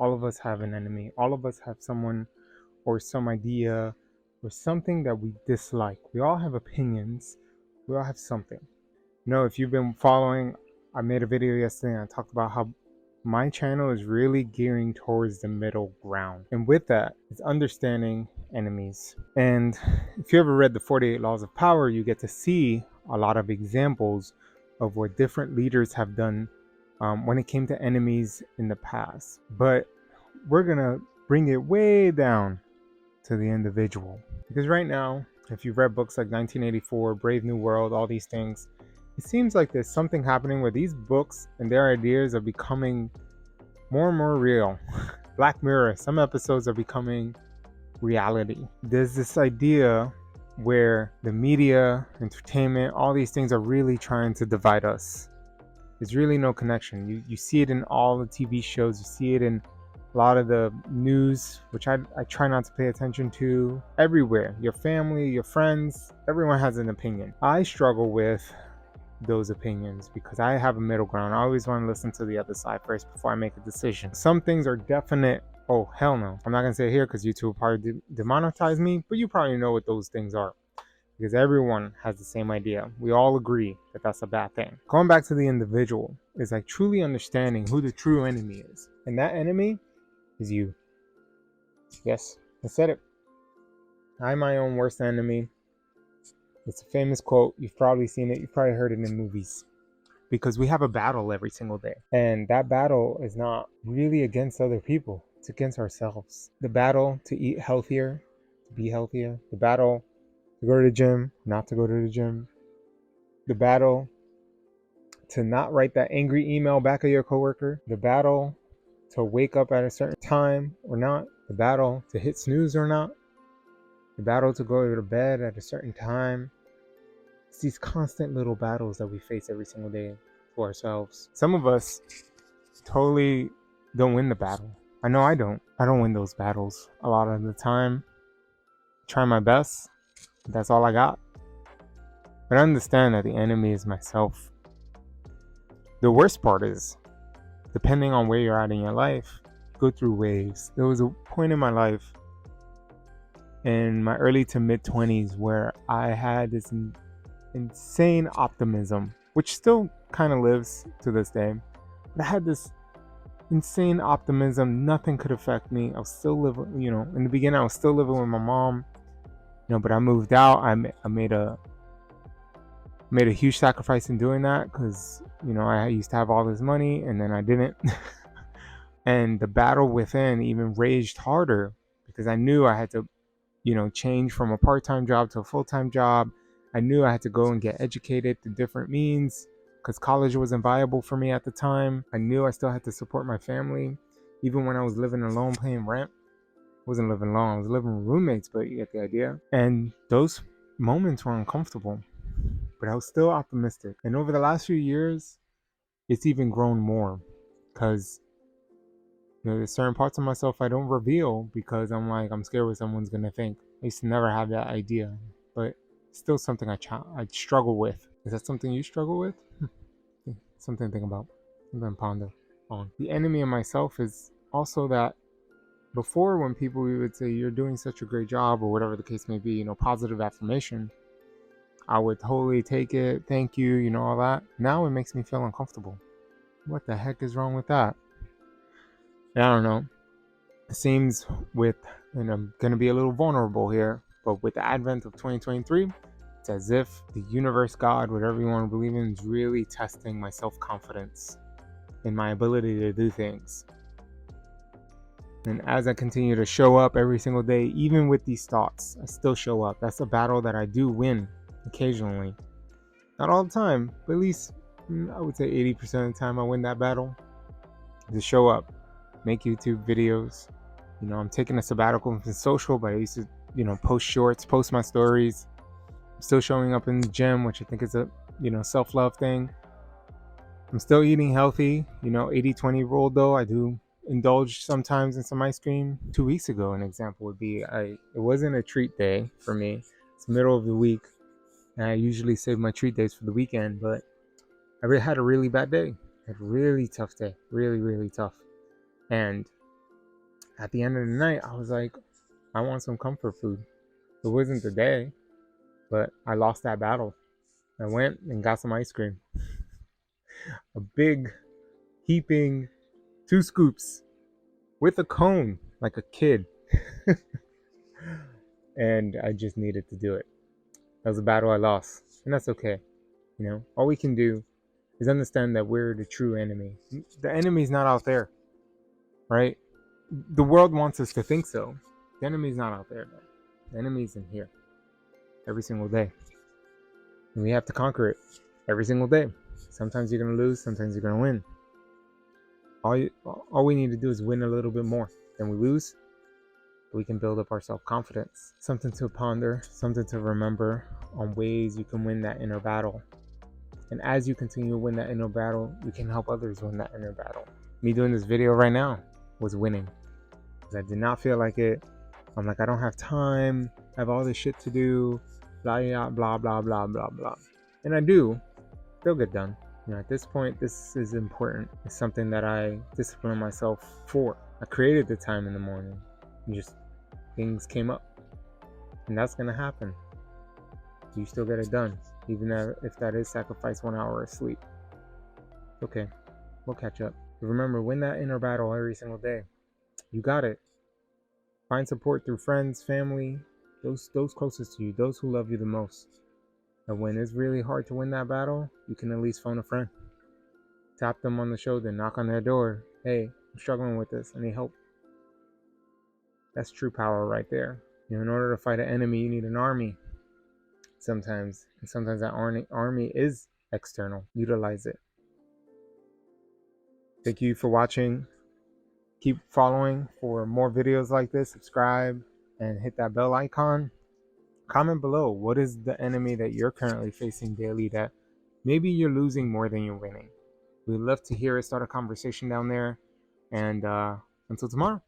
All of us have an enemy. All of us have someone or some idea or something that we dislike. We all have opinions. We all have something. If you've been following, I made a video yesterday and I talked about how my channel is really gearing towards the middle ground. And with that, it's understanding enemies. And if you ever read the 48 Laws of Power, you get to see a lot of examples of what different leaders have done when it came to enemies in the past. But we're going to bring it way down to the individual. Because right now, if you've read books like 1984, Brave New World, all these things, it seems like there's something happening where these books and their ideas are becoming more and more real. Black Mirror, some episodes are becoming reality. There's this idea where the media, entertainment, all these things are really trying to divide us. There's really no connection. You see it in all the TV shows. You see it in a lot of the news, which I try not to pay attention to. Everywhere. Your family, your friends, everyone has an opinion. I struggle with those opinions because I have a middle ground. I always want to listen to the other side first before I make a decision. Some things are definite. Oh, hell no. I'm not going to say it here because YouTube will probably demonetize me, but you probably know what those things are because everyone has the same idea. We all agree that that's a bad thing. Going back to the individual is like truly understanding who the true enemy is. And that enemy is you. Yes, I said it. I'm my own worst enemy. It's a famous quote. You've probably seen it. You've probably heard it in movies. Because we have a battle every single day. And that battle is not really against other people. It's against ourselves. The battle to eat healthier, to be healthier. The battle to go to the gym, not to go to the gym. The battle to not write that angry email back at your coworker. The battle to wake up at a certain time or not. The battle to hit snooze or not. The battle to go to bed at a certain time. It's these constant little battles that we face every single day for ourselves. Some of us totally don't win the battle. I know I don't. I don't win those battles a lot of the time. I try my best. That's all I got. But I understand that the enemy is myself. The worst part is, depending on where you're at in your life, go through waves. There was a point in my life in my early to mid 20s where I had this insane optimism, which still kind of lives to this day. But I had this insane optimism. Nothing could affect me. I was still living, in the beginning I was still living with my mom, but I moved out. I made a huge sacrifice in doing that because, I used to have all this money and then I didn't. And the battle within even raged harder because I knew I had to, change from a part-time job to a full-time job. I knew I had to go and get educated through different means because college wasn't viable for me at the time. I knew I still had to support my family. Even when I was living alone paying rent, I wasn't living alone. I was living with roommates, but you get the idea. And those moments were uncomfortable, but I was still optimistic. And over the last few years, it's even grown more because there's certain parts of myself I don't reveal because I'm scared what someone's going to think. I used to never have that idea, but it's still something I struggle with. Is that something you struggle with? Something to think about, something to ponder on. The enemy of myself is also that before when people would say, you're doing such a great job or whatever the case may be, positive affirmation, I would totally take it. Thank you, all that. Now it makes me feel uncomfortable. What the heck is wrong with that? I don't know. It seems and I'm going to be a little vulnerable here, but with the advent of 2023, it's as if the universe, God, whatever you want to believe in, is really testing my self-confidence and my ability to do things. And as I continue to show up every single day, even with these thoughts, I still show up. That's a battle that I do win occasionally. Not all the time, but at least I would say 80% of the time I win that battle. To show up, make YouTube videos. I'm taking a sabbatical from social, but I used to, post shorts, post my stories. I'm still showing up in the gym, which I think is a, self-love thing. I'm still eating healthy, 80-20 rule though. I do indulge sometimes in some ice cream. 2 weeks ago, an example would be, it wasn't a treat day for me. It's the middle of the week, and I usually save my treat days for the weekend, but I had a really bad day. I had a really tough day, really, really tough. And at the end of the night, I was like, I want some comfort food. It wasn't the day, but I lost that battle. I went and got some ice cream. A big, heaping 2 scoops with a cone, like a kid. And I just needed to do it. That was a battle I lost. And that's okay. All we can do is understand that we're the true enemy. The enemy's not out there, right? The world wants us to think so. The enemy's not out there, though. The enemy's in here every single day. And we have to conquer it every single day. Sometimes you're going to lose, sometimes you're going to win. All we need to do is win a little bit more. Then we lose, we can build up our self-confidence. Something to ponder, something to remember on ways you can win that inner battle. And as you continue to win that inner battle, you can help others win that inner battle. Me doing this video right now was winning. Because I did not feel like it. I'm like, I don't have time. I have all this shit to do. Blah, blah, blah, blah, blah, blah. And I do. They'll get done. At this point, this is important. It's something that I discipline myself for. I created the time in the morning. And just things came up. And that's going to happen. You still get it done. Even if that is sacrifice 1 hour of sleep. Okay. We'll catch up. But remember, win that inner battle every single day. You got it. Find support through friends, family, those closest to you, those who love you the most. And when it's really hard to win that battle, you can at least phone a friend. Tap them on the shoulder, knock on their door. Hey, I'm struggling with this. I need help. That's true power right there. In order to fight an enemy, you need an army. Sometimes. And sometimes that army is external. Utilize it. Thank you for watching. Keep following for more videos like this. Subscribe and hit that bell icon. Comment below, what is the enemy that you're currently facing daily that maybe you're losing more than you're winning? We'd love to hear it. Start a conversation down there. And until tomorrow.